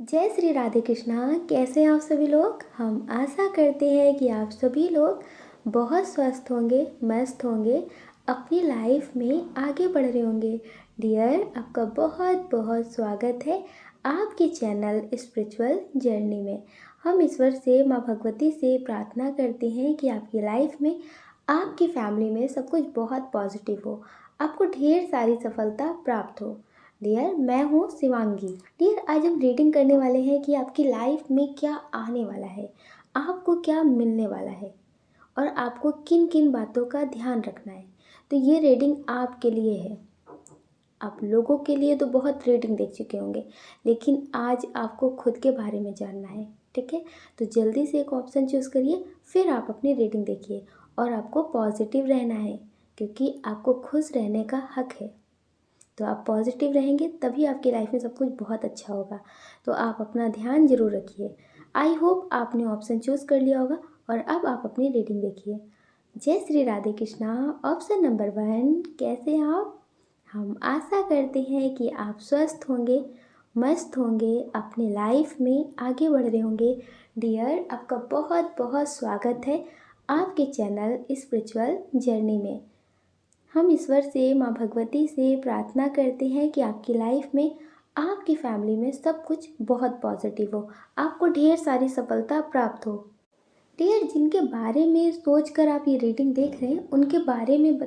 जय श्री राधे कृष्णा। कैसे हैं आप सभी लोग। हम आशा करते हैं कि आप सभी लोग बहुत स्वस्थ होंगे, मस्त होंगे, अपनी लाइफ में आगे बढ़ रहे होंगे। डियर, आपका बहुत बहुत स्वागत है आपके चैनल स्पिरिचुअल जर्नी में। हम ईश्वर से, माँ भगवती से प्रार्थना करते हैं कि आपकी लाइफ में, आपकी फैमिली में सब कुछ बहुत पॉजिटिव हो, आपको ढेर सारी सफलता प्राप्त हो। डियर, मैं हूँ शिवांगी। डियर, आज हम रीडिंग करने वाले हैं कि आपकी लाइफ में क्या आने वाला है, आपको क्या मिलने वाला है और आपको किन किन बातों का ध्यान रखना है। तो ये रीडिंग आपके लिए है। आप लोगों के लिए तो बहुत रीडिंग देख चुके होंगे, लेकिन आज आपको खुद के बारे में जानना है। ठीक है, तो जल्दी से एक ऑप्शन चूज़ करिए, फिर आप अपनी रीडिंग देखिए। और आपको पॉजिटिव रहना है, क्योंकि आपको खुश रहने का हक है। तो आप पॉजिटिव रहेंगे तभी आपकी लाइफ में सब कुछ बहुत अच्छा होगा। तो आप अपना ध्यान जरूर रखिए। आई होप आपने ऑप्शन चूज़ कर लिया होगा। और अब आप अपनी रीडिंग देखिए। जय श्री राधे कृष्णा। ऑप्शन नंबर 1, कैसे हैं आप। हम आशा करते हैं कि आप स्वस्थ होंगे, मस्त होंगे, अपनी लाइफ में आगे बढ़ रहे होंगे। डियर, आपका बहुत बहुत स्वागत है आपके चैनल स्पिरिचुअल जर्नी में। हम ईश्वर से, माँ भगवती से प्रार्थना करते हैं कि आपकी लाइफ में, आपकी फैमिली में सब कुछ बहुत पॉजिटिव हो, आपको ढेर सारी सफलता प्राप्त हो। डियर, जिनके बारे में सोचकर आप ये रीडिंग देख रहे हैं उनके बारे में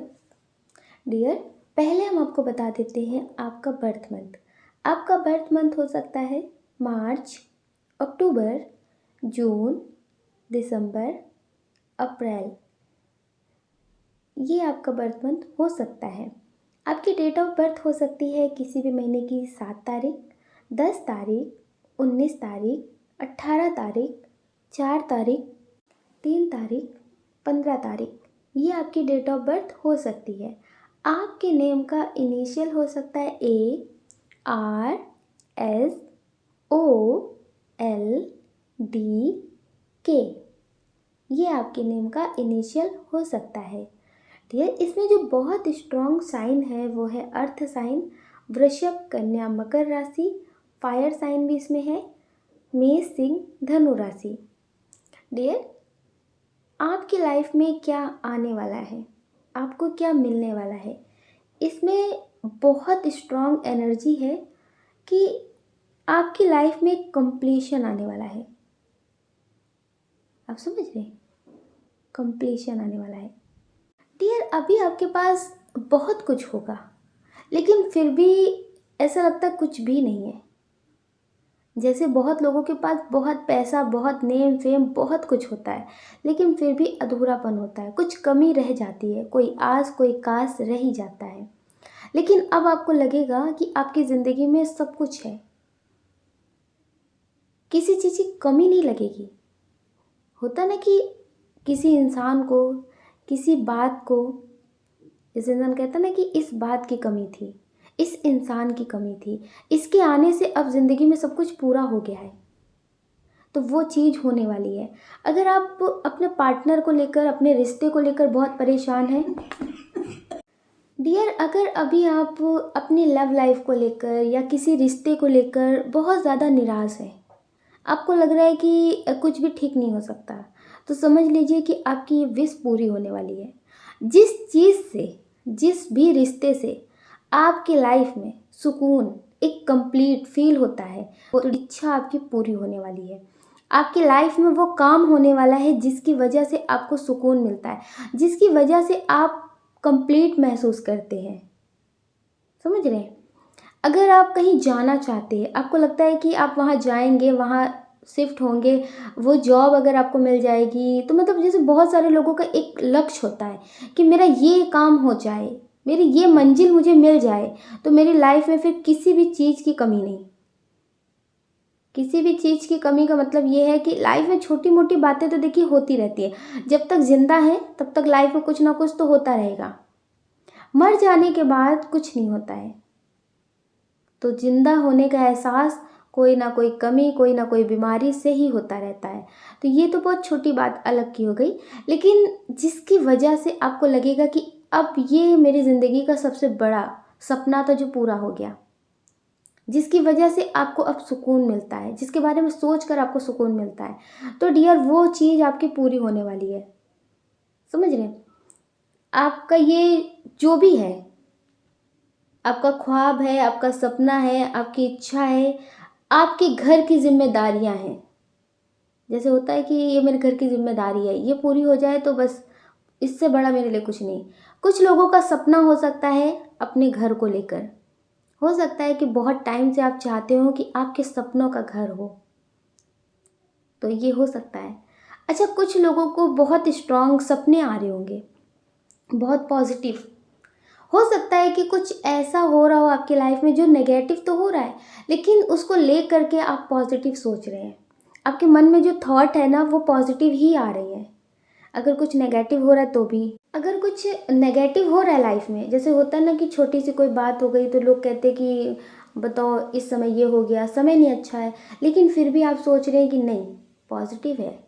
डियर, पहले हम आपको बता देते हैं आपका बर्थ मंथ। आपका बर्थ मंथ हो सकता है मार्च, अक्टूबर, जून, दिसंबर, अप्रैल। ये आपका बर्थ मंथ हो सकता है। आपकी डेट ऑफ बर्थ हो सकती है किसी भी महीने की 7 तारीख, 10 तारीख, 19 तारीख, 18 तारीख, 4 तारीख, 3 तारीख, 15 तारीख। ये आपकी डेट ऑफ बर्थ हो सकती है। आपके नेम का इनिशियल हो सकता है A, R, S, O, L, D, K. ये आपके नेम का इनिशियल हो सकता है। ठीक है, इसमें जो बहुत स्ट्रॉन्ग साइन है वो है अर्थ साइन, वृषभ, कन्या, मकर राशि। फायर साइन भी इसमें है, मेष, सिंह, धनु राशि। डियर, आपकी लाइफ में क्या आने वाला है, आपको क्या मिलने वाला है, इसमें बहुत स्ट्रॉन्ग एनर्जी है कि आपकी लाइफ में कंप्लीशन आने वाला है। आप समझ रहे हैं, कंप्लीशन आने वाला है। डियर, अभी आपके पास बहुत कुछ होगा, लेकिन फिर भी ऐसा लगता कुछ भी नहीं है। जैसे बहुत लोगों के पास बहुत पैसा, बहुत नेम फेम, बहुत कुछ होता है, लेकिन फिर भी अधूरापन होता है, कुछ कमी रह जाती है, कोई आस कोई कास रह ही जाता है। लेकिन अब आपको लगेगा कि आपकी ज़िंदगी में सब कुछ है, किसी चीज़ की कमी नहीं लगेगी। होता ना कि किसी इंसान को, किसी बात को, इस इंसान कहता ना कि इस बात की कमी थी, इस इंसान की कमी थी, इसके आने से अब ज़िंदगी में सब कुछ पूरा हो गया है। तो वो चीज़ होने वाली है। अगर आप अपने पार्टनर को लेकर, अपने रिश्ते को लेकर बहुत परेशान हैं डियर, अगर अभी आप अपनी लव लाइफ को लेकर या किसी रिश्ते को लेकर बहुत ज़्यादा निराश हैं, आपको लग रहा है कि कुछ भी ठीक नहीं हो सकता, तो समझ लीजिए कि आपकी ये विश पूरी होने वाली है। जिस चीज़ से, जिस भी रिश्ते से आपकी लाइफ में सुकून, एक कंप्लीट फील होता है, वो इच्छा आपकी पूरी होने वाली है। आपकी लाइफ में वो काम होने वाला है जिसकी वजह से आपको सुकून मिलता है, जिसकी वजह से आप कंप्लीट महसूस करते हैं। समझ रहे हैं। अगर आप कहीं जाना चाहते हैं, आपको लगता है कि आप वहाँ जाएंगे, वहाँ शिफ्ट होंगे, वो जॉब अगर आपको मिल जाएगी, तो मतलब जैसे बहुत सारे लोगों का एक लक्ष्य होता है कि मेरा ये काम हो जाए, मेरी ये मंजिल मुझे मिल जाए, तो मेरी लाइफ में फिर किसी भी चीज़ की कमी नहीं। किसी भी चीज़ की कमी का मतलब ये है कि लाइफ में छोटी मोटी बातें तो देखिए होती रहती है। जब तक जिंदा है तब तक लाइफ में कुछ ना कुछ तो होता रहेगा। मर जाने के बाद कुछ नहीं होता है। तो जिंदा होने का एहसास कोई ना कोई कमी, कोई ना कोई बीमारी से ही होता रहता है। तो ये तो बहुत छोटी बात अलग की हो गई, लेकिन जिसकी वजह से आपको लगेगा कि अब ये मेरी ज़िंदगी का सबसे बड़ा सपना था जो पूरा हो गया। जिसकी वजह से आपको अब सुकून मिलता है, जिसके बारे में सोच कर आपको सुकून मिलता है, तो डियर वो चीज़ आपकी पूरी होने वाली है। समझ रहे हैं? आपका ये जो भी है, आपका ख्वाब है, आपका सपना है, आपकी इच्छा है, आपके घर की जिम्मेदारियां हैं। जैसे होता है कि ये मेरे घर की जिम्मेदारी है, ये पूरी हो जाए तो बस, इससे बड़ा मेरे लिए कुछ नहीं। कुछ लोगों का सपना हो सकता है अपने घर को लेकर, हो सकता है कि बहुत टाइम से आप चाहते हो कि आपके सपनों का घर हो, तो ये हो सकता है। अच्छा, कुछ लोगों को बहुत स्ट्रांग सपने आ रहे होंगे, बहुत पॉजिटिव। हो सकता है कि कुछ ऐसा हो रहा हो आपकी लाइफ में जो नेगेटिव तो हो रहा है, लेकिन उसको ले करके आप पॉजिटिव सोच रहे हैं। आपके मन में जो थॉट है ना, वो पॉजिटिव ही आ रही है। अगर कुछ नेगेटिव हो रहा है तो भी, अगर कुछ नेगेटिव हो रहा है लाइफ में, जैसे होता है ना कि छोटी सी कोई बात हो गई तो लोग कहते हैं कि बताओ इस समय ये हो गया, समय नहीं अच्छा है, लेकिन फिर भी आप सोच रहे हैं कि नहीं, पॉजिटिव है,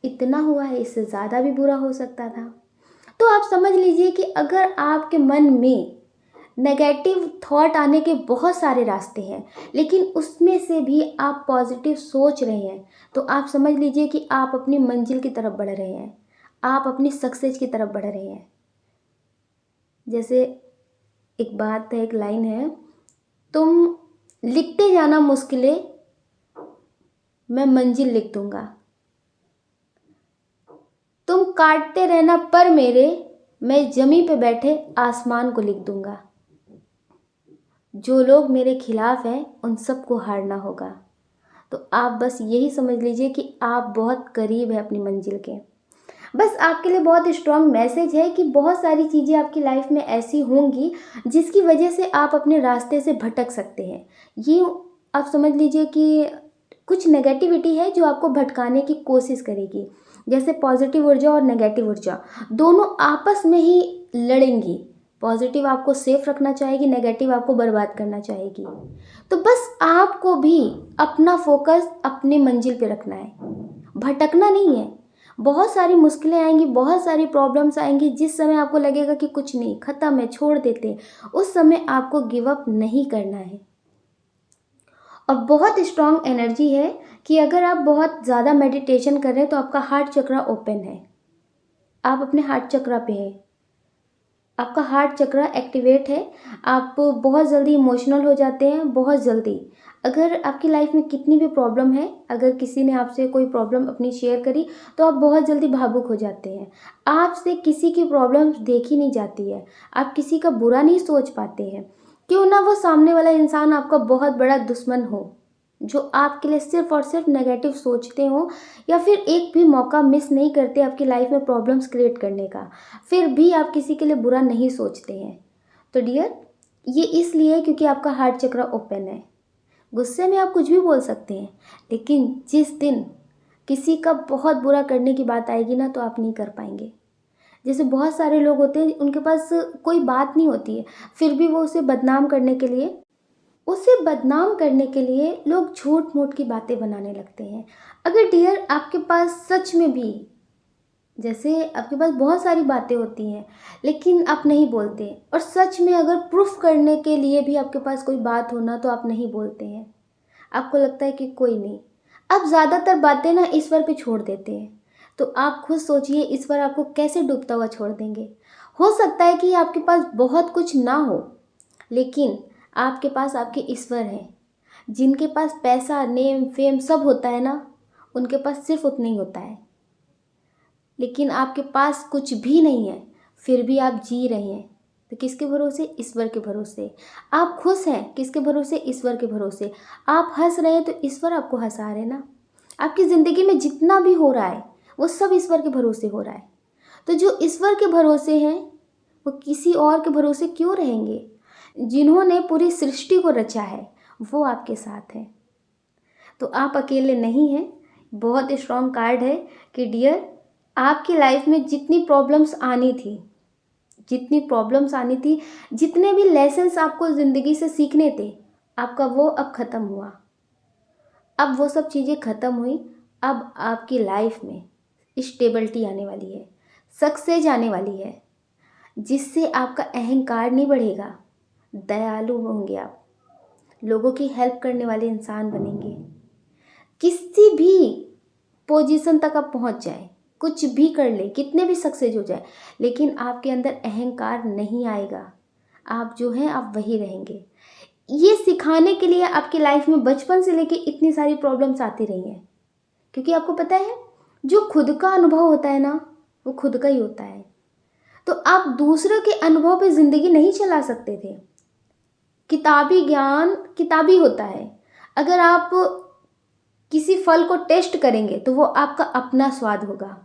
इतना हुआ है, इससे ज़्यादा भी बुरा हो सकता था। तो आप समझ लीजिए कि अगर आपके मन में नेगेटिव थॉट आने के बहुत सारे रास्ते हैं, लेकिन उसमें से भी आप पॉजिटिव सोच रहे हैं, तो आप समझ लीजिए कि आप अपनी मंजिल की तरफ बढ़ रहे हैं, आप अपनी सक्सेस की तरफ बढ़ रहे हैं। जैसे एक बात है, एक लाइन है, तुम लिखते जाना मुश्किलें, मैं मंजिल लिख दूंगा। तुम काटते रहना पर मेरे, मैं जमी पे बैठे आसमान को लिख दूंगा। जो लोग मेरे खिलाफ हैं उन सबको हारना होगा। तो आप बस यही समझ लीजिए कि आप बहुत करीब है अपनी मंजिल के। बस आपके लिए बहुत स्ट्रॉन्ग मैसेज है कि बहुत सारी चीज़ें आपकी लाइफ में ऐसी होंगी जिसकी वजह से आप अपने रास्ते से भटक सकते हैं। ये आप समझ लीजिए कि कुछ नेगेटिविटी है जो आपको भटकाने की कोशिश करेगी। जैसे पॉजिटिव ऊर्जा और नेगेटिव ऊर्जा दोनों आपस में ही लड़ेंगी। पॉजिटिव आपको सेफ रखना चाहेगी, नेगेटिव आपको बर्बाद करना चाहेगी। तो बस आपको भी अपना फोकस अपनी मंजिल पे रखना है, भटकना नहीं है। बहुत सारी मुश्किलें आएंगी, बहुत सारी प्रॉब्लम्स आएंगी, जिस समय आपको लगेगा कि कुछ नहीं, ख़त्म है, छोड़ देते हैं, उस समय आपको गिव अप नहीं करना है। और बहुत स्ट्रांग एनर्जी है कि अगर आप बहुत ज़्यादा मेडिटेशन कर रहे हैं तो आपका हार्ट चक्रा ओपन है, आप अपने हार्ट चक्रा पे हैं, आपका हार्ट चक्रा एक्टिवेट है। आप बहुत जल्दी इमोशनल हो जाते हैं, बहुत जल्दी। अगर आपकी लाइफ में कितनी भी प्रॉब्लम है, अगर किसी ने आपसे कोई प्रॉब्लम अपनी शेयर करी तो आप बहुत जल्दी भावुक हो जाते हैं। आपसे किसी की प्रॉब्लम देखी नहीं जाती है, आप किसी का बुरा नहीं सोच पाते हैं, क्यों ना वो सामने वाला इंसान आपका बहुत बड़ा दुश्मन हो, जो आपके लिए सिर्फ और सिर्फ नेगेटिव सोचते हो, या फिर एक भी मौका मिस नहीं करते आपकी लाइफ में प्रॉब्लम्स क्रिएट करने का, फिर भी आप किसी के लिए बुरा नहीं सोचते हैं। तो डियर, ये इसलिए क्योंकि आपका हार्ट चक्र ओपन है। गुस्से में आप कुछ भी बोल सकते हैं, लेकिन जिस दिन किसी का बहुत बुरा करने की बात आएगी ना, तो आप नहीं कर पाएंगे। जैसे बहुत सारे लोग होते हैं, उनके पास कोई बात नहीं होती है, फिर भी वो उसे बदनाम करने के लिए लोग झूठ मूठ की बातें बनाने लगते हैं। अगर डियर आपके पास सच में भी, जैसे आपके पास बहुत सारी बातें होती हैं लेकिन आप नहीं बोलते, और सच में अगर प्रूफ करने के लिए भी आपके पास कोई बात होना तो आप नहीं बोलते हैं, आपको लगता है कि कोई नहीं, आप ज़्यादातर बातें ना ईश्वर पे छोड़ देते हैं। तो आप खुद सोचिए, ईश्वर आपको कैसे डूबता हुआ छोड़ देंगे। हो सकता है कि आपके पास बहुत कुछ ना हो, लेकिन आपके पास आपके ईश्वर हैं। जिनके पास पैसा, नेम, फेम सब होता है ना, उनके पास सिर्फ उतना ही होता है। लेकिन आपके पास कुछ भी नहीं है, फिर भी आप जी रहे हैं, तो किसके भरोसे? ईश्वर के भरोसे। आप खुश हैं, किसके भरोसे? ईश्वर के भरोसे। आप हंस रहे हैं तो ईश्वर आपको हंसा रहे हैं ना। आपकी ज़िंदगी में जितना भी हो रहा है वो सब ईश्वर के भरोसे हो रहा है। तो जो ईश्वर के भरोसे हैं वो किसी और के भरोसे क्यों रहेंगे? जिन्होंने पूरी सृष्टि को रचा है वो आपके साथ है, तो आप अकेले नहीं हैं। बहुत स्ट्रॉन्ग कार्ड है कि डियर, आपकी लाइफ में जितनी प्रॉब्लम्स आनी थी, जितने भी लेसन्स आपको ज़िंदगी से सीखने थे, आपका वो अब ख़त्म हुआ। अब वो सब चीज़ें ख़त्म हुई। अब आपकी लाइफ में स्टेबिलिटी आने वाली है, सक्सेस आने वाली है, जिससे आपका अहंकार नहीं बढ़ेगा, दयालु होंगे आप, लोगों की हेल्प करने वाले इंसान बनेंगे। किसी भी पोजीशन तक आप पहुंच जाए, कुछ भी कर ले, कितने भी सक्सेस हो जाए, लेकिन आपके अंदर अहंकार नहीं आएगा। आप जो हैं आप वही रहेंगे। ये सिखाने के लिए आपकी लाइफ में बचपन से लेके इतनी सारी प्रॉब्लम्स आती रही हैं, क्योंकि आपको पता है जो खुद का अनुभव होता है ना, वो खुद का ही होता है। तो आप दूसरों के अनुभव पे ज़िंदगी नहीं चला सकते थे। किताबी ज्ञान किताबी होता है। अगर आप किसी फल को टेस्ट करेंगे तो वो आपका अपना स्वाद होगा,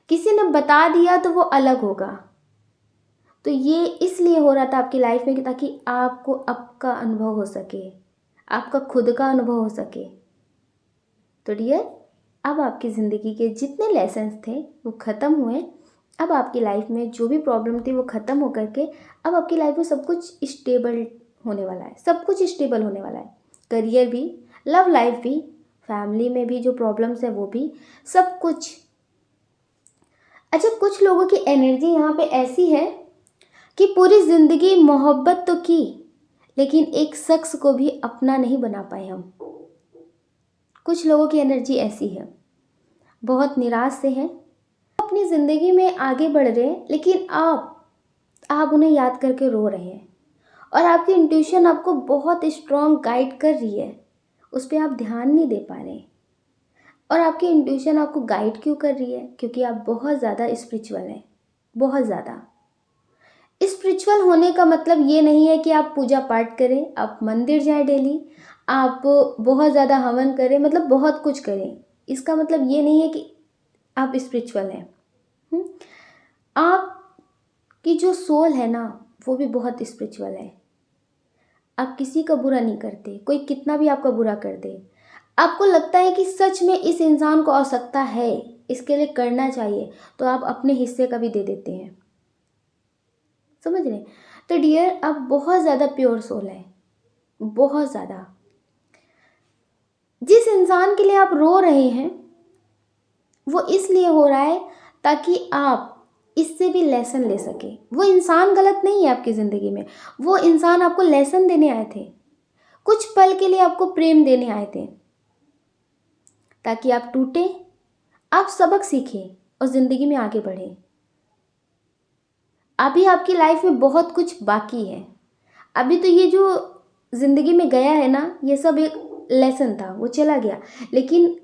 किसी ने बता दिया तो वो अलग होगा। तो ये इसलिए हो रहा था आपकी लाइफ में कि ताकि आपको आपका अनुभव हो सके, आपका खुद का अनुभव हो सके। तो डियर, अब आपकी ज़िंदगी के जितने लेसन्स थे वो ख़त्म हुए। अब आपकी लाइफ में जो भी प्रॉब्लम थी वो ख़त्म होकर के अब आपकी लाइफ में सब कुछ स्टेबल होने वाला है। सब कुछ स्टेबल होने वाला है, करियर भी, लव लाइफ भी, फैमिली में भी जो प्रॉब्लम्स है वो भी, सब कुछ। अच्छा, कुछ लोगों की एनर्जी यहाँ पे ऐसी है कि पूरी ज़िंदगी मोहब्बत तो की, लेकिन एक शख्स को भी अपना नहीं बना पाए हम। कुछ लोगों की एनर्जी ऐसी है, बहुत निराश से हैं, अपनी ज़िंदगी में आगे बढ़ रहे हैं, लेकिन आप उन्हें याद करके रो रहे हैं। और आपकी इंट्यूशन आपको बहुत स्ट्रॉन्ग गाइड कर रही है, उस पर आप ध्यान नहीं दे पा रहे। और आपकी इंट्यूशन आपको गाइड क्यों कर रही है? क्योंकि आप बहुत ज़्यादा स्पिरिचुअल हैं, बहुत ज़्यादा। स्पिरिचुअल होने का मतलब ये नहीं है कि आप पूजा पाठ करें, आप मंदिर जाएं डेली, आप बहुत ज़्यादा हवन करें, मतलब बहुत कुछ करें। इसका मतलब ये नहीं है कि आप स्पिरिचुअल हैं। आपकी जो सोल है ना, वो भी बहुत स्पिरिचुअल है। आप किसी का बुरा नहीं करते, कोई कितना भी आपका बुरा कर दे, आपको लगता है कि सच में इस इंसान को आवश्यकता है, इसके लिए करना चाहिए, तो आप अपने हिस्से का भी दे देते हैं। समझ रहे? तो डियर, आप बहुत ज़्यादा प्योर सोल है, बहुत ज़्यादा। जिस इंसान के लिए आप रो रहे हैं वो इसलिए हो रहा है ताकि आप इससे भी लेसन ले सके। वो इंसान गलत नहीं है आपकी ज़िंदगी में, वो इंसान आपको लेसन देने आए थे, कुछ पल के लिए आपको प्रेम देने आए थे, ताकि आप टूटे, आप सबक सीखें और ज़िंदगी में आगे बढ़ें। अभी आपकी लाइफ में बहुत कुछ बाकी है। अभी तो ये जो ज़िंदगी में गया है ना, ये सब एक लेसन था, वो चला गया। लेकिन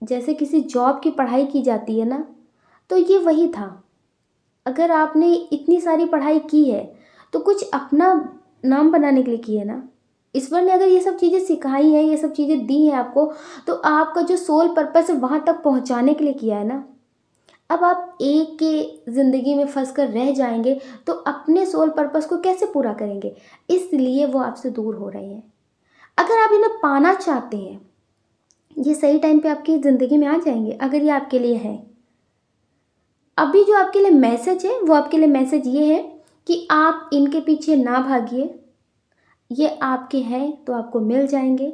जैसे किसी जॉब की पढ़ाई की जाती है ना, तो ये वही था। अगर आपने इतनी सारी पढ़ाई की है तो कुछ अपना नाम बनाने के लिए की है ना। ईश्वर ने अगर ये सब चीज़ें सिखाई हैं, ये सब चीज़ें दी हैं आपको, तो आपका जो सोल पर्पस है वहाँ तक पहुँचाने के लिए किया है ना। अब आप एक के ज़िंदगी में फंस कर रह जाएंगे तो अपने सोल पर्पस को कैसे पूरा करेंगे? इसलिए वो आपसे दूर हो रहे हैं। अगर आप इन्हें पाना चाहते हैं, ये सही टाइम पे आपकी ज़िंदगी में आ जाएंगे, अगर ये आपके लिए है। अभी जो आपके लिए मैसेज है, वो आपके लिए मैसेज ये है कि आप इनके पीछे ना भागिए, ये आपके हैं तो आपको मिल जाएंगे।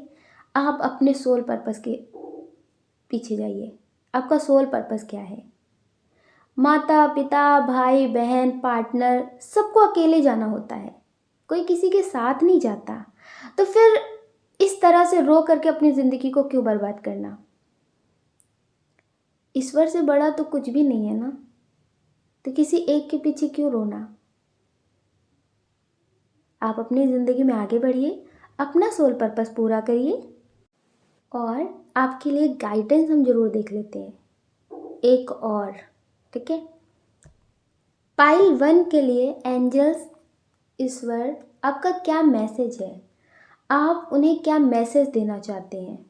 आप अपने सोल पर्पस के पीछे जाइए। आपका सोल पर्पस क्या है? माता पिता, भाई बहन, पार्टनर, सबको अकेले जाना होता है, कोई किसी के साथ नहीं जाता। तो फिर इस तरह से रो करके अपनी ज़िंदगी को क्यों बर्बाद करना? ईश्वर से बड़ा तो कुछ भी नहीं है ना, तो किसी एक के पीछे क्यों रोना? आप अपनी ज़िंदगी में आगे बढ़िए, अपना सोल पर्पस पूरा करिए। और आपके लिए गाइडेंस हम जरूर देख लेते हैं एक और, ठीक है? पाइल 1 के लिए एंजल्स, ईश्वर आपका क्या मैसेज है? आप उन्हें क्या मैसेज देना चाहते हैं?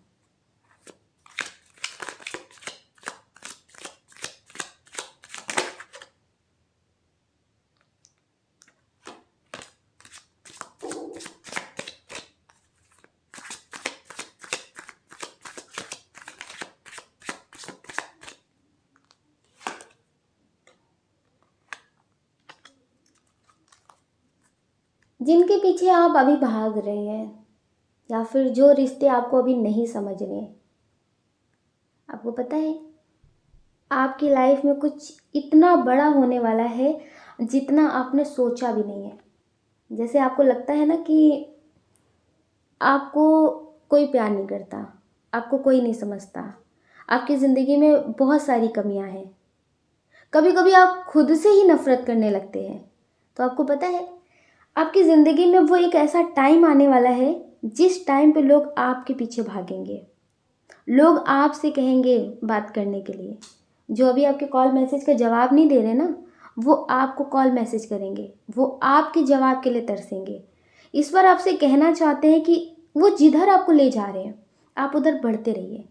जिनके पीछे आप अभी भाग रहे हैं, या फिर जो रिश्ते आपको अभी नहीं समझ रहे, आपको पता है आपकी लाइफ में कुछ इतना बड़ा होने वाला है जितना आपने सोचा भी नहीं है। जैसे आपको लगता है ना कि आपको कोई प्यार नहीं करता, आपको कोई नहीं समझता, आपकी ज़िंदगी में बहुत सारी कमियां हैं। कभी कभी आप खुद से ही नफ़रत करने लगते हैं। तो आपको पता है, आपकी ज़िंदगी में वो एक ऐसा टाइम आने वाला है जिस टाइम पे लोग आपके पीछे भागेंगे। लोग आपसे कहेंगे बात करने के लिए, जो अभी आपके कॉल मैसेज का जवाब नहीं दे रहे ना, वो आपको कॉल मैसेज करेंगे, वो आपके जवाब के लिए तरसेंगे। इस बार आपसे कहना चाहते हैं कि वो जिधर आपको ले जा रहे हैं आप उधर बढ़ते रहिए।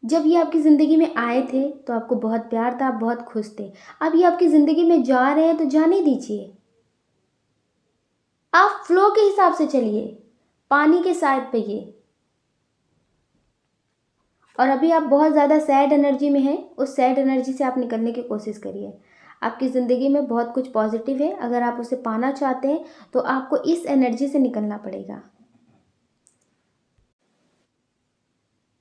जब ये आपकी ज़िंदगी में आए थे तो आपको बहुत प्यार था, आप बहुत खुश थे। अब ये आपकी ज़िंदगी में जा रहे हैं तो जाने दीजिए। आप फ्लो के हिसाब से चलिए, पानी के साथ पहिए। और अभी आप बहुत ज़्यादा सैड एनर्जी में हैं, उस सैड एनर्जी से आप निकलने की कोशिश करिए। आपकी ज़िंदगी में बहुत कुछ पॉजिटिव है, अगर आप उसे पाना चाहते हैं तो आपको इस एनर्जी से निकलना पड़ेगा।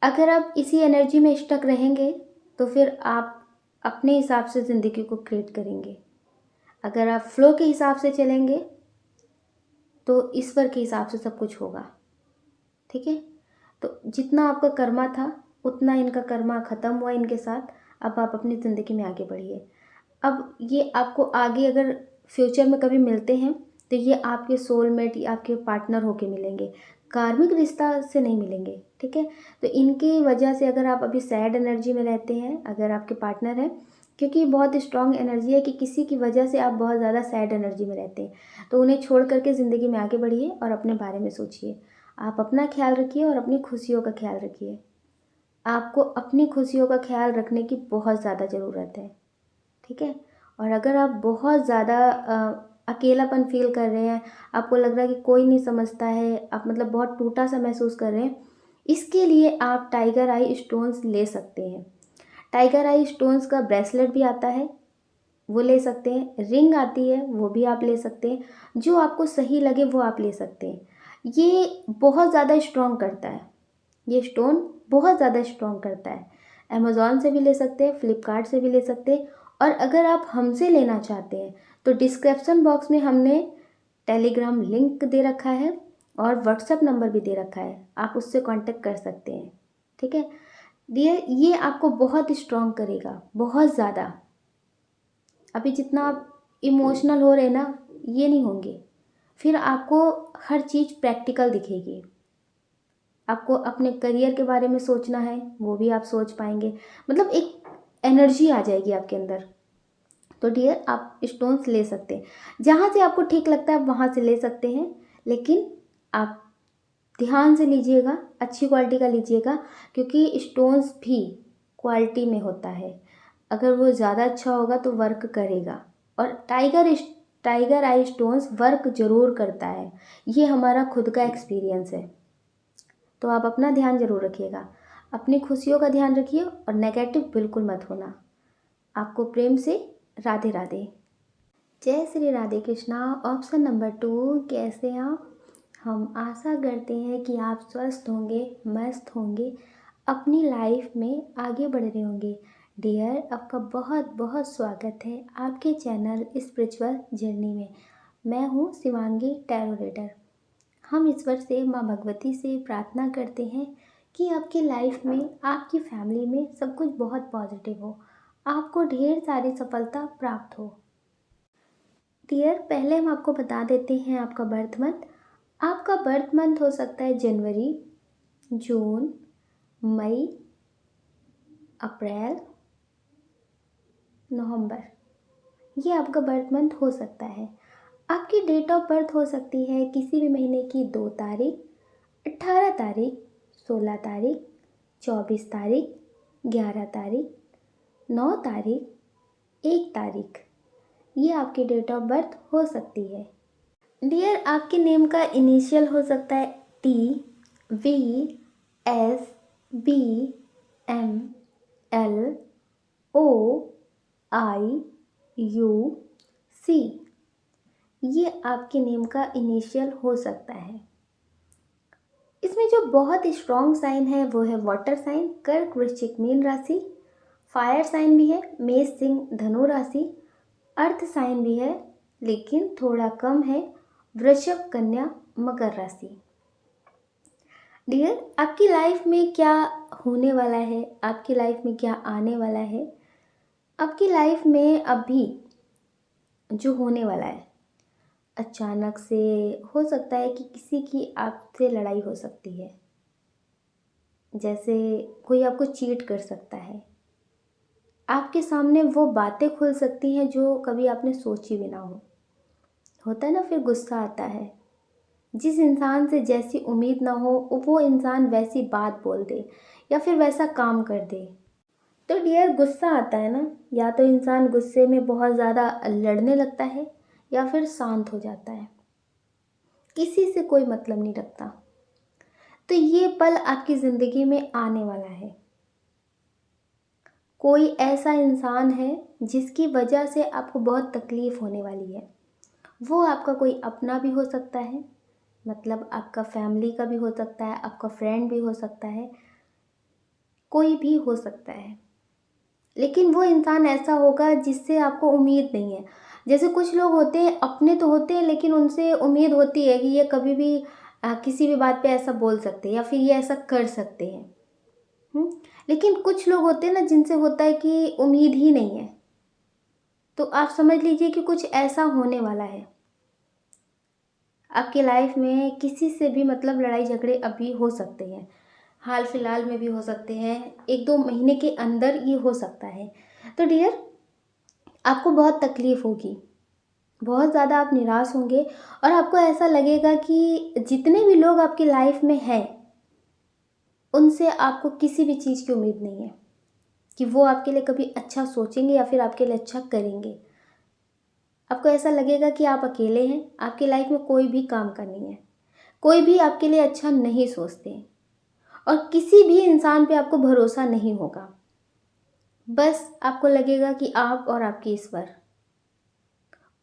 अगर आप इसी एनर्जी में स्टक रहेंगे तो फिर आप अपने हिसाब से ज़िंदगी को क्रिएट करेंगे। अगर आप फ्लो के हिसाब से चलेंगे तो ईश्वर के हिसाब से सब कुछ होगा। ठीक है, तो जितना आपका कर्मा था उतना इनका कर्मा ख़त्म हुआ इनके साथ। अब आप अपनी ज़िंदगी में आगे बढ़िए। अब ये आपको आगे अगर फ्यूचर में कभी मिलते हैं तो ये आपके सोलमेट या आपके पार्टनर होके मिलेंगे, कार्मिक रिश्ता से नहीं मिलेंगे। ठीक है, तो इनकी वजह से अगर आप अभी सैड एनर्जी में रहते हैं, अगर आपके पार्टनर हैं, क्योंकि बहुत स्ट्रांग एनर्जी है कि किसी की वजह से आप बहुत ज़्यादा सैड एनर्जी में रहते हैं, तो उन्हें छोड़ करके ज़िंदगी में आगे बढ़िए और अपने बारे में सोचिए। आप अपना ख्याल रखिए और अपनी खुशियों का ख्याल रखिए। आपको अपनी खुशियों का ख्याल रखने की बहुत ज़्यादा ज़रूरत है। ठीक है, और अगर आप बहुत ज़्यादा अकेलापन फील कर रहे हैं, आपको लग रहा है कि कोई नहीं समझता है, आप मतलब बहुत टूटा सा महसूस कर रहे हैं, इसके लिए आप टाइगर आई स्टोन्स ले सकते हैं। टाइगर आई स्टोन्स का ब्रेसलेट भी आता है, वो ले सकते हैं। रिंग आती है, वो भी आप ले सकते हैं। जो आपको सही लगे वो आप ले सकते हैं। ये बहुत ज़्यादा स्ट्रॉन्ग करता है, ये स्टोन बहुत ज़्यादा स्ट्रॉन्ग करता है। अमेज़ॉन से भी ले सकते हैं, फ्लिपकार्ट से भी ले सकते हैं। और अगर आप हमसे लेना चाहते हैं तो डिस्क्रिप्शन बॉक्स में हमने टेलीग्राम लिंक दे रखा है और व्हाट्सएप नंबर भी दे रखा है, आप उससे कांटेक्ट कर सकते हैं। ठीक है डियर, ये आपको बहुत स्ट्रॉन्ग करेगा, बहुत ज़्यादा। अभी जितना आप इमोशनल हो रहे ना, ये नहीं होंगे। फिर आपको हर चीज़ प्रैक्टिकल दिखेगी। आपको अपने करियर के बारे में सोचना है, वो भी आप सोच पाएंगे। मतलब एक एनर्जी आ जाएगी आपके अंदर। तो डियर, आप स्टोन्स ले सकते हैं, जहाँ से आपको ठीक लगता है आप वहाँ से ले सकते हैं। लेकिन आप ध्यान से लीजिएगा, अच्छी क्वालिटी का लीजिएगा, क्योंकि स्टोन्स भी क्वालिटी में होता है। अगर वो ज़्यादा अच्छा होगा तो वर्क करेगा। और टाइगर आई स्टोन्स वर्क ज़रूर करता है, ये हमारा खुद का एक्सपीरियंस है। तो आप अपना ध्यान जरूर रखिएगा, अपनी खुशियों का ध्यान रखिए और नेगेटिव बिल्कुल मत होना। आपको प्रेम से राधे राधे। जय श्री राधे कृष्णा। ऑप्शन नंबर 2, कैसे आप? हम आशा करते हैं कि आप स्वस्थ होंगे, मस्त होंगे, अपनी लाइफ में आगे बढ़ रहे होंगे। डियर, आपका बहुत बहुत स्वागत है आपके चैनल स्पिरिचुअल जर्नी में। मैं हूँ शिवांगी टैरो रीडर। हम ईश्वर से, माँ भगवती से प्रार्थना करते हैं कि आपकी लाइफ में, आपकी फैमिली में सब कुछ बहुत पॉजिटिव हो, आपको ढेर सारी सफलता प्राप्त हो। डियर, पहले हम आपको बता देते हैं आपका बर्थ मंथ। आपका बर्थ मंथ हो सकता है जनवरी, जून, मई, अप्रैल, नवंबर। ये आपका बर्थ मंथ हो सकता है। आपकी डेट ऑफ बर्थ हो सकती है किसी भी महीने की 2 तारीख, 18 तारीख, 16 तारीख, 24 तारीख, 11 तारीख, 9 तारीख, 1 तारीख। ये आपकी डेट ऑफ बर्थ हो सकती है। डियर, आपके नेम का इनिशियल हो सकता है T, V, S, B, M, L, O, I, U, C. ये आपके नेम का इनिशियल हो सकता है। इसमें जो बहुत स्ट्रॉन्ग साइन है वो है वाटर साइन, कर्क वृश्चिक मीन राशि। फायर साइन भी है, मेष सिंह धनु राशि। अर्थ साइन भी है लेकिन थोड़ा कम है, वृषभ कन्या मकर राशि। डियर, आपकी लाइफ में क्या होने वाला है, आपकी लाइफ में क्या आने वाला है, आपकी लाइफ में अभी जो होने वाला है, अचानक से हो सकता है कि किसी की आपसे लड़ाई हो सकती है। जैसे कोई आपको चीट कर सकता है, आपके सामने वो बातें खुल सकती हैं जो कभी आपने सोची भी ना हो। होता है ना, फिर गुस्सा आता है। जिस इंसान से जैसी उम्मीद ना हो वो इंसान वैसी बात बोल दे या फिर वैसा काम कर दे। तो डियर, गुस्सा आता है ना, या तो इंसान गुस्से में बहुत ज़्यादा लड़ने लगता है या फिर शांत हो जाता है, किसी से कोई मतलब नहीं रखता। तो ये पल आपकी ज़िंदगी में आने वाला है। कोई ऐसा इंसान है जिसकी वजह से आपको बहुत तकलीफ़ होने वाली है। वो आपका कोई अपना भी हो सकता है, मतलब आपका फैमिली का भी हो सकता है, आपका फ्रेंड भी हो सकता है, कोई भी हो सकता है। लेकिन वो इंसान ऐसा होगा जिससे आपको उम्मीद नहीं है। जैसे कुछ लोग होते हैं, अपने तो होते हैं लेकिन उनसे उम्मीद होती है कि ये कभी भी किसी भी बात पे ऐसा बोल सकते हैं या फिर ये ऐसा कर सकते हैं। हुँ? लेकिन कुछ लोग होते हैं ना जिनसे होता है कि उम्मीद ही नहीं है। तो आप समझ लीजिए कि कुछ ऐसा होने वाला है। आपकी लाइफ में किसी से भी मतलब लड़ाई झगड़े अभी हो सकते हैं, हाल फिलहाल में भी हो सकते हैं, 1-2 महीने के अंदर ये हो सकता है। तो डियर, आपको बहुत तकलीफ़ होगी, बहुत ज़्यादा आप निराश होंगे और आपको ऐसा लगेगा कि जितने भी लोग आपकी लाइफ में हैं, उनसे आपको किसी भी चीज़ की उम्मीद नहीं है कि वो आपके लिए कभी अच्छा सोचेंगे या फिर आपके लिए अच्छा करेंगे। आपको ऐसा लगेगा कि आप अकेले हैं, आपकी लाइफ में कोई भी काम का नहीं है, कोई भी आपके लिए अच्छा नहीं सोचते और किसी भी इंसान पे आपको भरोसा नहीं होगा। बस आपको लगेगा कि आप और आपके ईश्वर,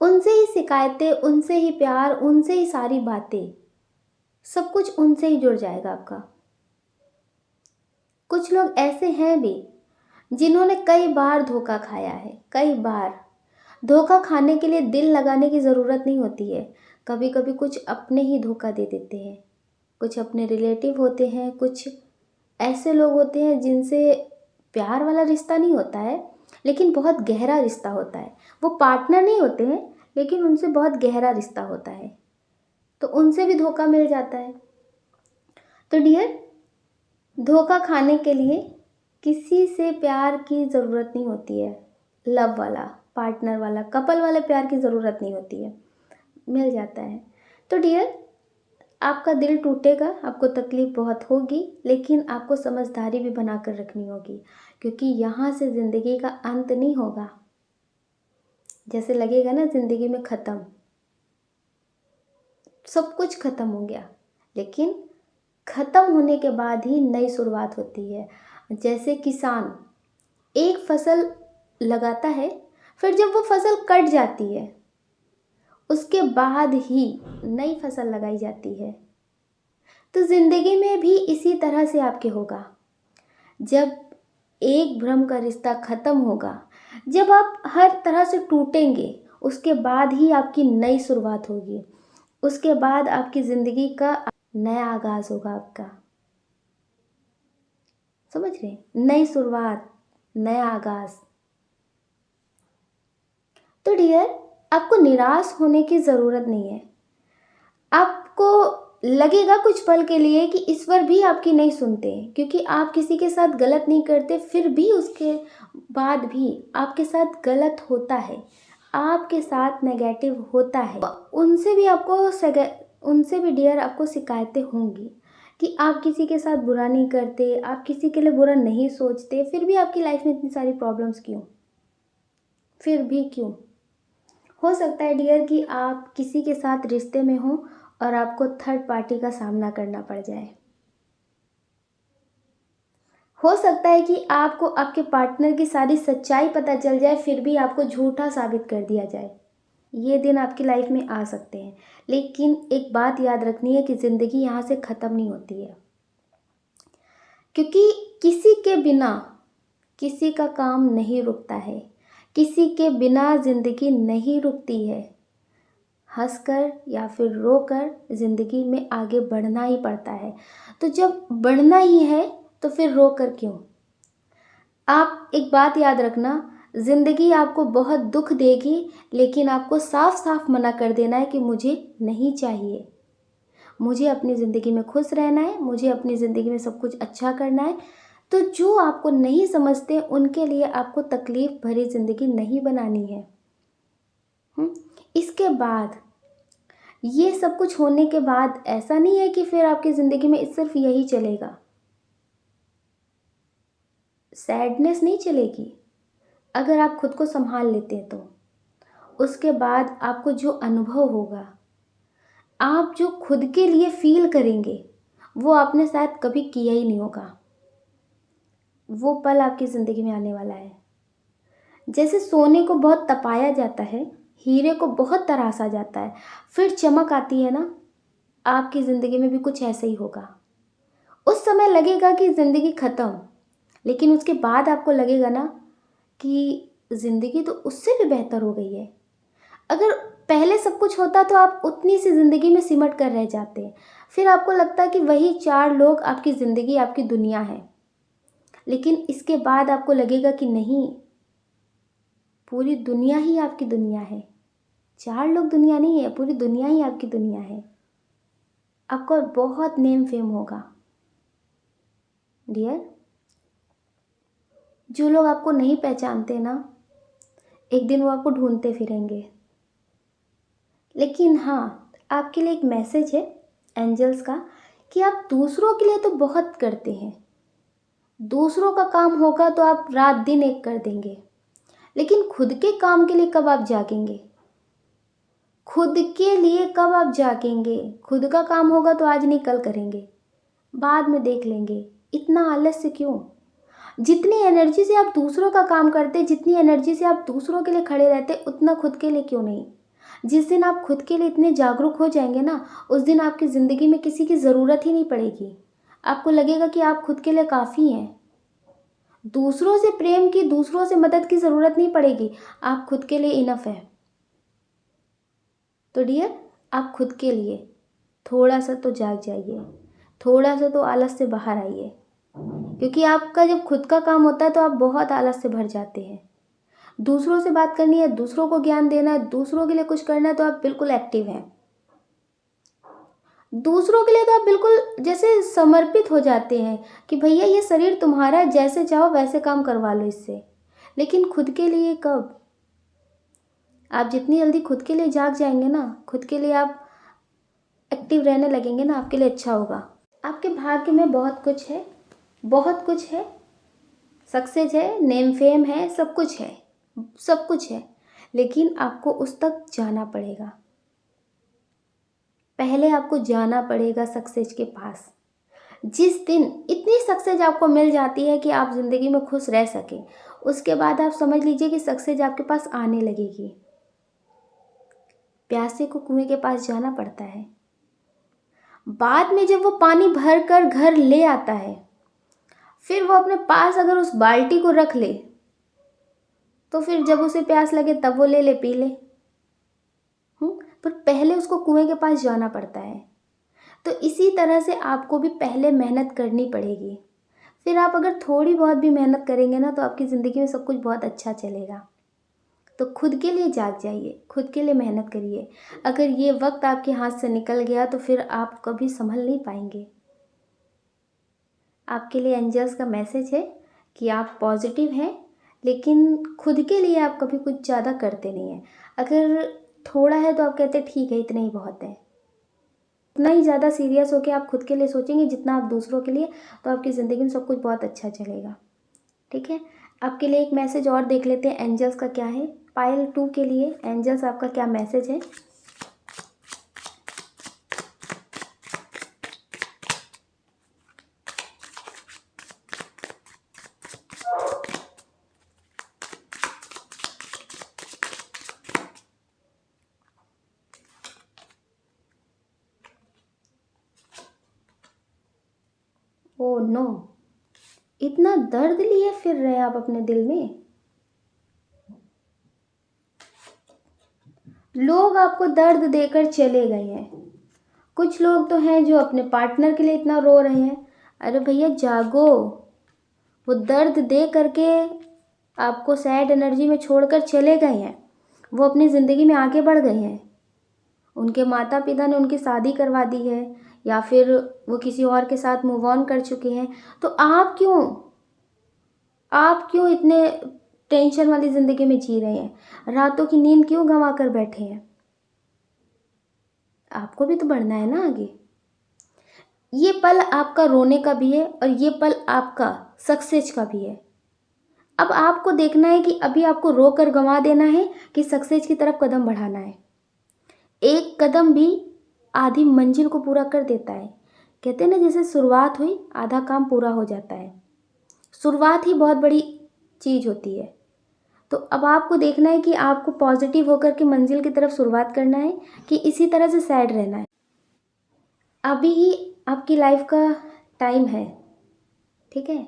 उनसे ही शिकायतें, उनसे ही प्यार, उनसे ही सारी बातें, सब कुछ उनसे ही जुड़ जाएगा आपका। कुछ लोग ऐसे हैं भी जिन्होंने कई बार धोखा खाया है, कई बार। धोखा खाने के लिए दिल लगाने की ज़रूरत नहीं होती है। कभी कभी कुछ अपने ही धोखा दे देते हैं, कुछ अपने रिलेटिव होते हैं, कुछ ऐसे लोग होते हैं जिनसे प्यार वाला रिश्ता नहीं होता है लेकिन बहुत गहरा रिश्ता होता है। वो पार्टनर नहीं होते हैं लेकिन उनसे बहुत गहरा रिश्ता होता है, तो उनसे भी धोखा मिल जाता है। तो डियर, धोखा खाने के लिए किसी से प्यार की ज़रूरत नहीं होती है। लव वाला, पार्टनर वाला, कपल वाले प्यार की ज़रूरत नहीं होती है, मिल जाता है। तो डियर, आपका दिल टूटेगा, आपको तकलीफ़ बहुत होगी, लेकिन आपको समझदारी भी बना कर रखनी होगी, क्योंकि यहाँ से ज़िंदगी का अंत नहीं होगा। जैसे लगेगा ना ज़िंदगी में ख़त्म, सब कुछ ख़त्म हो गया, लेकिन ख़त्म होने के बाद ही नई शुरुआत होती है। जैसे किसान एक फसल लगाता है, फिर जब वो फसल कट जाती है उसके बाद ही नई फसल लगाई जाती है। तो ज़िंदगी में भी इसी तरह से आपके होगा। जब एक भ्रम का रिश्ता ख़त्म होगा, जब आप हर तरह से टूटेंगे, उसके बाद ही आपकी नई शुरुआत होगी। उसके बाद आपकी ज़िंदगी का नया आगाज़ होगा आपका। समझ रहे हैं? नई शुरुआत, नया आगाज़। तो डियर, आपको निराश होने की ज़रूरत नहीं है। आपको लगेगा कुछ पल के लिए कि ईश्वर भी आपकी नहीं सुनते, क्योंकि आप किसी के साथ गलत नहीं करते, फिर भी उसके बाद भी आपके साथ गलत होता है, आपके साथ नेगेटिव होता है। उनसे भी उनसे भी डियर आपको शिकायतें होंगी कि आप किसी के साथ बुरा नहीं करते, आप किसी के लिए बुरा नहीं सोचते, फिर भी आपकी लाइफ में इतनी सारी प्रॉब्लम्स क्यों? फिर भी क्यों? हो सकता है डियर कि आप किसी के साथ रिश्ते में हो और आपको थर्ड पार्टी का सामना करना पड़ जाए। हो सकता है कि आपको आपके पार्टनर की सारी सच्चाई पता चल जाए, फिर भी आपको झूठा साबित कर दिया जाए। ये दिन आपकी लाइफ में आ सकते हैं, लेकिन एक बात याद रखनी है कि ज़िंदगी यहाँ से ख़त्म नहीं होती है, क्योंकि किसी के बिना किसी का काम नहीं रुकता है, किसी के बिना ज़िंदगी नहीं रुकती है। हंसकर या फिर रोकर ज़िंदगी में आगे बढ़ना ही पड़ता है। तो जब बढ़ना ही है तो फिर रोकर क्यों? आप एक बात याद रखना, ज़िंदगी आपको बहुत दुख देगी, लेकिन आपको साफ साफ मना कर देना है कि मुझे नहीं चाहिए। मुझे अपनी ज़िंदगी में खुश रहना है, मुझे अपनी ज़िंदगी में सब कुछ अच्छा करना है। तो जो आपको नहीं समझते उनके लिए आपको तकलीफ़ भरी ज़िंदगी नहीं बनानी है। इसके बाद, ये सब कुछ होने के बाद ऐसा नहीं है कि फिर आपकी ज़िंदगी में सिर्फ यही चलेगा। सैडनेस नहीं चलेगी अगर आप खुद को संभाल लेते हैं तो। उसके बाद आपको जो अनुभव होगा, आप जो खुद के लिए फील करेंगे, वो आपने शायद कभी किया ही नहीं होगा। वो पल आपकी ज़िंदगी में आने वाला है। जैसे सोने को बहुत तपाया जाता है, हीरे को बहुत तरासा जाता है, फिर चमक आती है ना, आपकी ज़िंदगी में भी कुछ ऐसे ही होगा। उस समय लगेगा कि ज़िंदगी ख़त्म, लेकिन उसके बाद आपको लगेगा ना कि ज़िंदगी तो उससे भी बेहतर हो गई है। अगर पहले सब कुछ होता तो आप उतनी सी ज़िंदगी में सिमट कर रह जाते, फिर आपको लगता है कि वही 4 लोग आपकी ज़िंदगी, आपकी दुनिया है। लेकिन इसके बाद आपको लगेगा कि नहीं, पूरी दुनिया ही आपकी दुनिया है। 4 लोग दुनिया नहीं है, पूरी दुनिया ही आपकी दुनिया है। आपका बहुत नेम फेम होगा डियर। जो लोग आपको नहीं पहचानते ना, एक दिन वो आपको ढूंढते फिरेंगे। लेकिन हाँ, आपके लिए एक मैसेज है एंजल्स का कि आप दूसरों के लिए तो बहुत करते हैं। दूसरों का काम होगा तो आप रात दिन एक कर देंगे, लेकिन खुद के काम के लिए कब आप जागेंगे? खुद के लिए कब आप जागेंगे? खुद का काम होगा तो आज नहीं कल करेंगे, बाद में देख लेंगे। इतना आलस्य क्यों? जितनी एनर्जी से आप दूसरों का काम करते, जितनी एनर्जी से आप दूसरों के लिए खड़े रहते, उतना खुद के लिए क्यों नहीं? जिस दिन आप खुद के लिए इतने जागरूक हो जाएंगे ना, उस दिन आपकी ज़िंदगी में किसी की ज़रूरत ही नहीं पड़ेगी। आपको लगेगा कि आप खुद के लिए काफ़ी हैं। दूसरों से प्रेम की, दूसरों से मदद की ज़रूरत नहीं पड़ेगी, आप खुद के लिए इनफ है। तो डियर, आप खुद के लिए थोड़ा सा तो जाग जाइए, थोड़ा सा तो आलस से बाहर आइए। क्योंकि आपका जब खुद का काम होता है तो आप बहुत आलस से भर जाते हैं। दूसरों से बात करनी है, दूसरों को ज्ञान देना है, दूसरों के लिए कुछ करना है तो आप बिल्कुल एक्टिव हैं। दूसरों के लिए तो आप बिल्कुल जैसे समर्पित हो जाते हैं कि भैया ये शरीर तुम्हारा है, जैसे चाहो वैसे काम करवा लो इससे। लेकिन खुद के लिए कब? आप जितनी जल्दी खुद के लिए जाग जाएंगे ना, खुद के लिए आप एक्टिव रहने लगेंगे ना, आपके लिए अच्छा होगा। आपके भाग्य में बहुत कुछ है, बहुत कुछ है। सक्सेस है, नेम फेम है, सब कुछ है, सब कुछ है। लेकिन आपको उस तक जाना पड़ेगा। पहले आपको जाना पड़ेगा सक्सेस के पास। जिस दिन इतनी सक्सेस आपको मिल जाती है कि आप ज़िंदगी में खुश रह सकें, उसके बाद आप समझ लीजिए कि सक्सेस आपके पास आने लगेगी। प्यासे को कुएं के पास जाना पड़ता है। बाद में जब वो पानी भर कर घर ले आता है, फिर वो अपने पास अगर उस बाल्टी को रख ले, तो फिर जब उसे प्यास लगे तब वो ले ले, पी ले। पर पहले उसको कुएं के पास जाना पड़ता है। तो इसी तरह से आपको भी पहले मेहनत करनी पड़ेगी। फिर आप अगर थोड़ी बहुत भी मेहनत करेंगे ना, तो आपकी ज़िंदगी में सब कुछ बहुत अच्छा चलेगा। तो खुद के लिए जाग जाइए, खुद के लिए मेहनत करिए। अगर ये वक्त आपके हाथ से निकल गया तो फिर आप कभी संभल नहीं पाएंगे। आपके लिए एंजल्स का मैसेज है कि आप पॉजिटिव हैं, लेकिन खुद के लिए आप कभी कुछ ज़्यादा करते नहीं हैं। अगर थोड़ा है तो आप कहते ठीक है, इतना ही बहुत है। उतना ही ज़्यादा सीरियस होकर आप खुद के लिए सोचेंगे जितना आप दूसरों के लिए, तो आपकी ज़िंदगी में सब कुछ बहुत अच्छा चलेगा। ठीक है, आपके लिए एक मैसेज और देख लेते हैं एंजल्स का क्या है। पायल 2 के लिए एंजल्स आपका क्या मैसेज है? ओ नो, इतना दर्द लिए फिर रहे आप अपने दिल में। लोग आपको दर्द देकर चले गए हैं। कुछ लोग तो हैं जो अपने पार्टनर के लिए इतना रो रहे हैं। अरे भैया जागो, वो दर्द दे करके आपको सैड एनर्जी में छोड़कर चले गए हैं। वो अपनी ज़िंदगी में आगे बढ़ गए हैं। उनके माता पिता ने उनकी शादी करवा दी है, या फिर वो किसी और के साथ मूव ऑन कर चुके हैं। तो आप क्यों इतने टेंशन वाली ज़िंदगी में जी रहे हैं? रातों की नींद क्यों गंवा कर बैठे हैं? आपको भी तो बढ़ना है ना आगे। ये पल आपका रोने का भी है और ये पल आपका सक्सेस का भी है। अब आपको देखना है कि अभी आपको रो कर गंवा देना है कि सक्सेस की तरफ कदम बढ़ाना है। एक कदम भी आधी मंजिल को पूरा कर देता है। कहते हैं ना, जैसे शुरुआत हुई आधा काम पूरा हो जाता है। शुरुआत ही बहुत बड़ी चीज़ होती है। तो अब आपको देखना है कि आपको पॉजिटिव होकर के मंजिल की तरफ शुरुआत करना है कि इसी तरह से सैड रहना है। अभी ही आपकी लाइफ का टाइम है, ठीक है।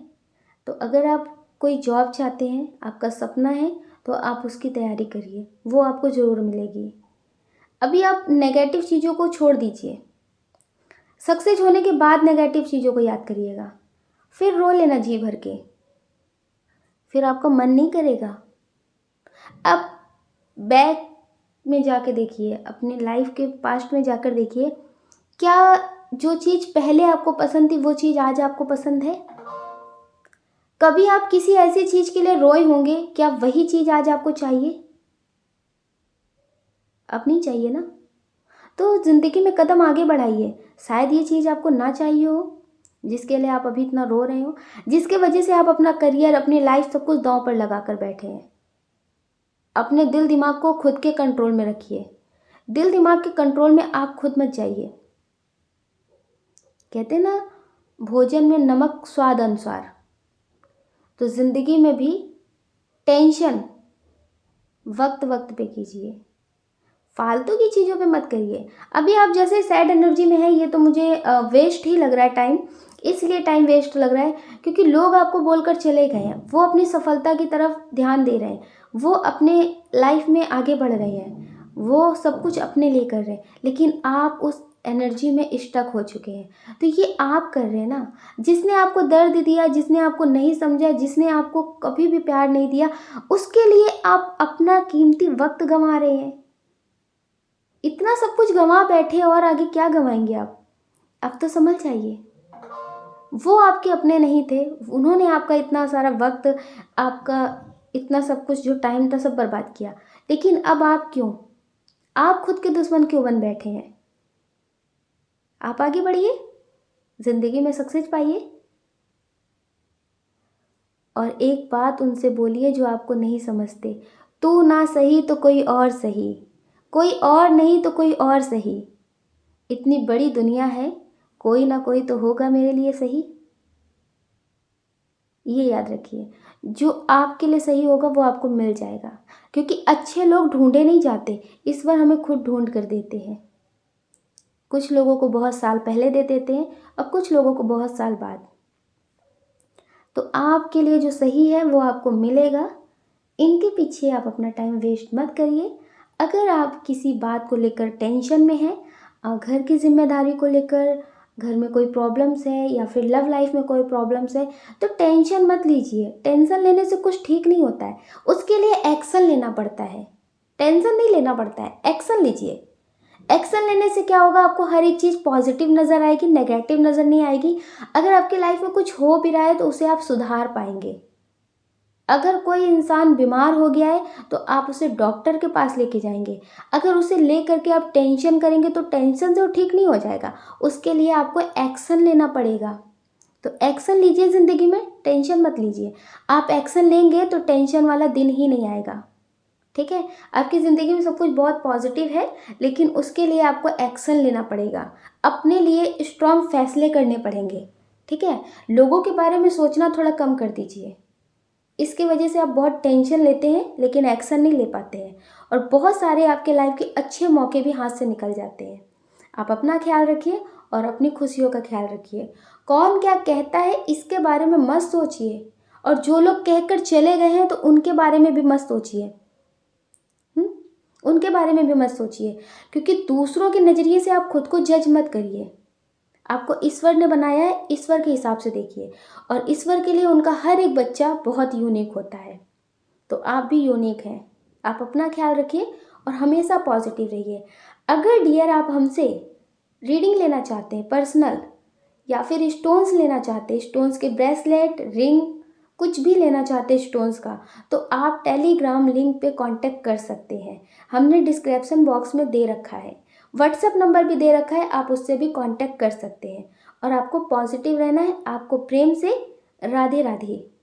तो अगर आप कोई जॉब चाहते हैं, आपका सपना है, तो आप उसकी तैयारी करिए, वो आपको ज़रूर मिलेगी। अभी आप नेगेटिव चीज़ों को छोड़ दीजिए। सक्सेस होने के बाद नेगेटिव चीज़ों को याद करिएगा, फिर रो लेना जी भर के, फिर आपका मन नहीं करेगा। अब बैक में जाके देखिए, अपनी लाइफ के पास्ट में जाकर देखिए, क्या जो चीज़ पहले आपको पसंद थी वो चीज़ आज आपको पसंद है? कभी आप किसी ऐसी चीज़ के लिए रोए होंगे, क्या वही चीज़ आज आपको चाहिए? अब नहीं चाहिए ना। तो ज़िंदगी में कदम आगे बढ़ाइए। शायद ये चीज़ आपको ना चाहिए हो, जिसके लिए आप अभी इतना रो रहे हो, जिसके वजह से आप अपना करियर, अपनी लाइफ सब कुछ दांव पर लगा कर बैठे हैं। अपने दिल दिमाग को खुद के कंट्रोल में रखिए। दिल दिमाग के कंट्रोल में आप खुद मत जाइए। कहते हैं ना, भोजन में नमक स्वाद अनुसार। तो ज़िंदगी में भी टेंशन वक्त वक्त पे कीजिए, फालतू की चीज़ों पे मत करिए। अभी आप जैसे सैड एनर्जी में है, ये तो मुझे वेस्ट ही लग रहा है टाइम। इसलिए टाइम वेस्ट लग रहा है क्योंकि लोग आपको बोलकर चले गए हैं। वो अपनी सफलता की तरफ ध्यान दे रहे हैं, वो अपने लाइफ में आगे बढ़ रहे हैं, वो सब कुछ अपने लिए कर रहे हैं, लेकिन आप उस एनर्जी में स्टक हो चुके हैं। तो ये आप कर रहे हैं ना। जिसने आपको दर्द दिया, जिसने आपको नहीं समझा, जिसने आपको कभी भी प्यार नहीं दिया, उसके लिए आप अपना कीमती वक्त गंवा रहे हैं। इतना सब कुछ गंवा बैठे और आगे क्या गंवाएंगे आप? अब तो समझ जाइए, वो आपके अपने नहीं थे। उन्होंने आपका इतना सारा वक्त, आपका इतना सब कुछ जो टाइम था सब बर्बाद किया। लेकिन अब आप खुद के दुश्मन क्यों बन बैठे हैं? आप आगे बढ़िए, ज़िंदगी में सक्सेस पाइए। और एक बात उनसे बोलिए जो आपको नहीं समझते, तू ना सही तो कोई और सही, कोई और नहीं तो कोई और सही। इतनी बड़ी दुनिया है, कोई ना कोई तो होगा मेरे लिए सही। ये याद रखिए, जो आपके लिए सही होगा वो आपको मिल जाएगा, क्योंकि अच्छे लोग ढूंढे नहीं जाते, इस बार हमें खुद ढूंढ कर देते हैं। कुछ लोगों को बहुत साल पहले दे देते हैं और कुछ लोगों को बहुत साल बाद। तो आपके लिए जो सही है वो आपको मिलेगा। इनके पीछे आप अपना टाइम वेस्ट मत करिए। अगर आप किसी बात को लेकर टेंशन में हैं, घर की जिम्मेदारी को लेकर, घर में कोई प्रॉब्लम्स है या फिर लव लाइफ में कोई प्रॉब्लम्स है, तो टेंशन मत लीजिए। टेंशन लेने से कुछ ठीक नहीं होता है, उसके लिए एक्शन लेना पड़ता है। टेंशन नहीं लेना पड़ता है, एक्शन लीजिए। एक्शन लेने से क्या होगा, आपको हर एक चीज़ पॉजिटिव नज़र आएगी, नेगेटिव नज़र नहीं आएगी। अगर आपकी लाइफ में कुछ हो भी रहा है तो उसे आप सुधार पाएंगे। अगर कोई इंसान बीमार हो गया है तो आप उसे डॉक्टर के पास लेके जाएंगे। अगर उसे ले करके आप टेंशन करेंगे तो टेंशन से वो ठीक नहीं हो जाएगा, उसके लिए आपको एक्शन लेना पड़ेगा। तो एक्शन लीजिए ज़िंदगी में, टेंशन मत लीजिए। आप एक्शन लेंगे तो टेंशन वाला दिन ही नहीं आएगा, ठीक है। आपकी ज़िंदगी में सब कुछ बहुत पॉजिटिव है, लेकिन उसके लिए आपको एक्शन लेना पड़ेगा, अपने लिए स्ट्रॉन्ग फैसले करने पड़ेंगे, ठीक है। लोगों के बारे में सोचना थोड़ा कम कर दीजिए। इसकी वजह से आप बहुत टेंशन लेते हैं लेकिन एक्शन नहीं ले पाते हैं, और बहुत सारे आपके लाइफ के अच्छे मौके भी हाथ से निकल जाते हैं। आप अपना ख्याल रखिए और अपनी खुशियों का ख्याल रखिए। कौन क्या कहता है इसके बारे में मत सोचिए, और जो लोग कहकर चले गए हैं तो उनके बारे में भी मत सोचिए। उनके बारे में भी मत सोचिए, क्योंकि दूसरों के नज़रिए से आप खुद को जज मत करिए। आपको ईश्वर ने बनाया है, ईश्वर के हिसाब से देखिए, और ईश्वर के लिए उनका हर एक बच्चा बहुत यूनिक होता है। तो आप भी यूनिक हैं। आप अपना ख्याल रखिए और हमेशा पॉजिटिव रहिए। अगर डियर आप हमसे रीडिंग लेना चाहते हैं पर्सनल, या फिर स्टोन्स लेना चाहते हैं, स्टोन्स के ब्रेसलेट, रिंग, कुछ भी लेना चाहते हैं स्टोन्स का, तो आप टेलीग्राम लिंक पे कांटेक्ट कर सकते हैं। हमने डिस्क्रिप्शन बॉक्स में दे रखा है, व्हाट्सएप नंबर भी दे रखा है, आप उससे भी कांटेक्ट कर सकते हैं। और आपको पॉजिटिव रहना है। आपको प्रेम से राधे राधे।